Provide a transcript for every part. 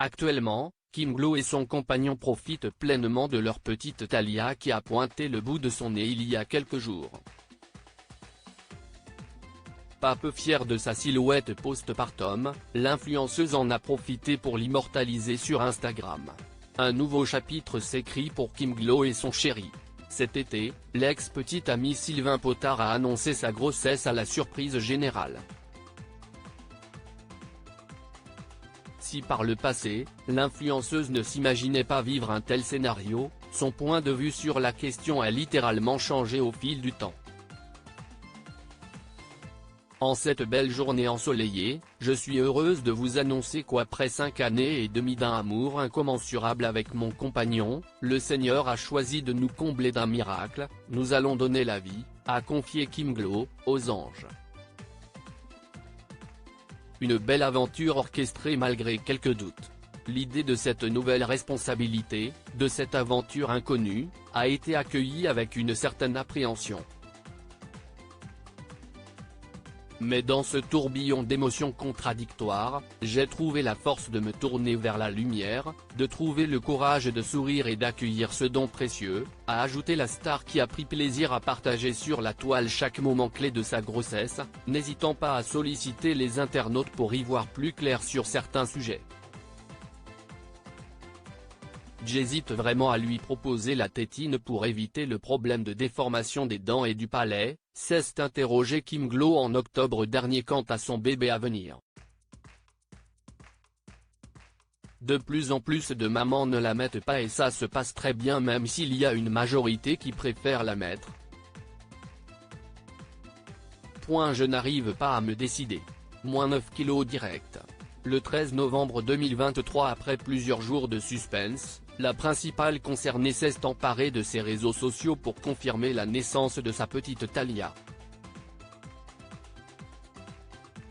Actuellement, Kim Glow et son compagnon profitent pleinement de leur petite Thalia qui a pointé le bout de son nez il y a quelques jours. Pas peu fière de sa silhouette post-partum, l'influenceuse en a profité pour l'immortaliser sur Instagram. Un nouveau chapitre s'écrit pour Kim Glow et son chéri. Cet été, l'ex-petit ami Sylvain Potard a annoncé sa grossesse à la surprise générale. Si par le passé, l'influenceuse ne s'imaginait pas vivre un tel scénario, son point de vue sur la question a littéralement changé au fil du temps. En cette belle journée ensoleillée, je suis heureuse de vous annoncer qu'après 5 années et demie d'un amour incommensurable avec mon compagnon, le Seigneur a choisi de nous combler d'un miracle, nous allons donner la vie, a confié Kim Glow, aux anges. Une belle aventure orchestrée malgré quelques doutes. L'idée de cette nouvelle responsabilité, de cette aventure inconnue, a été accueillie avec une certaine appréhension. Mais dans ce tourbillon d'émotions contradictoires, j'ai trouvé la force de me tourner vers la lumière, de trouver le courage de sourire et d'accueillir ce don précieux, a ajouté la star qui a pris plaisir à partager sur la toile chaque moment clé de sa grossesse, n'hésitant pas à solliciter les internautes pour y voir plus clair sur certains sujets. J'hésite vraiment à lui proposer la tétine pour éviter le problème de déformation des dents et du palais, s'est interrogé Kim Glow en octobre dernier quant à son bébé à venir. De plus en plus de mamans ne la mettent pas et ça se passe très bien même s'il y a une majorité qui préfère la mettre. Je n'arrive pas à me décider. Moins 9 kilos direct. Le 13 novembre 2023 après plusieurs jours de suspense, la principale concernée s'est emparée de ses réseaux sociaux pour confirmer la naissance de sa petite Thalia.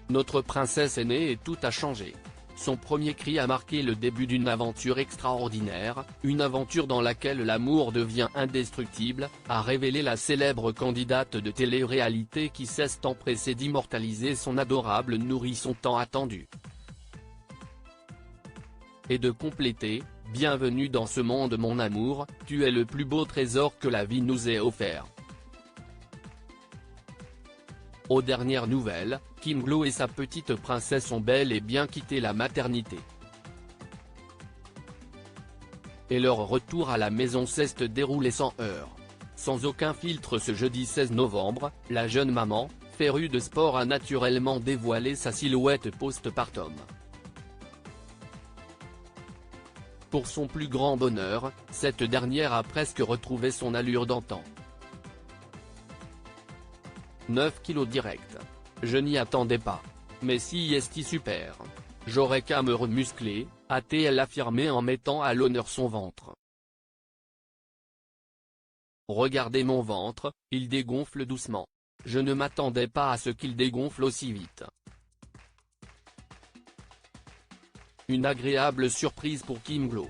Notre princesse est née et tout a changé. Son premier cri a marqué le début d'une aventure extraordinaire, une aventure dans laquelle l'amour devient indestructible, a révélé la célèbre candidate de télé-réalité qui s'est empressée d'immortaliser son adorable nourrisson tant attendu. Et de compléter, « Bienvenue dans ce monde mon amour, tu es le plus beau trésor que la vie nous ait offert ». Aux dernières nouvelles, Kim Glow et sa petite princesse ont bel et bien quitté la maternité. Et leur retour à la maison s'est déroulé sans heurts. Sans aucun filtre ce jeudi 16 novembre, la jeune maman, férue de sport a naturellement dévoilé sa silhouette post-partum. Pour son plus grand bonheur, cette dernière a presque retrouvé son allure d'antan. 9 kilos direct. Je n'y attendais pas. Mais si est super. J'aurais qu'à me remuscler, a-t-elle affirmé en mettant à l'honneur son ventre. Regardez mon ventre, il dégonfle doucement. Je ne m'attendais pas à ce qu'il dégonfle aussi vite. Une agréable surprise pour Kim Glow.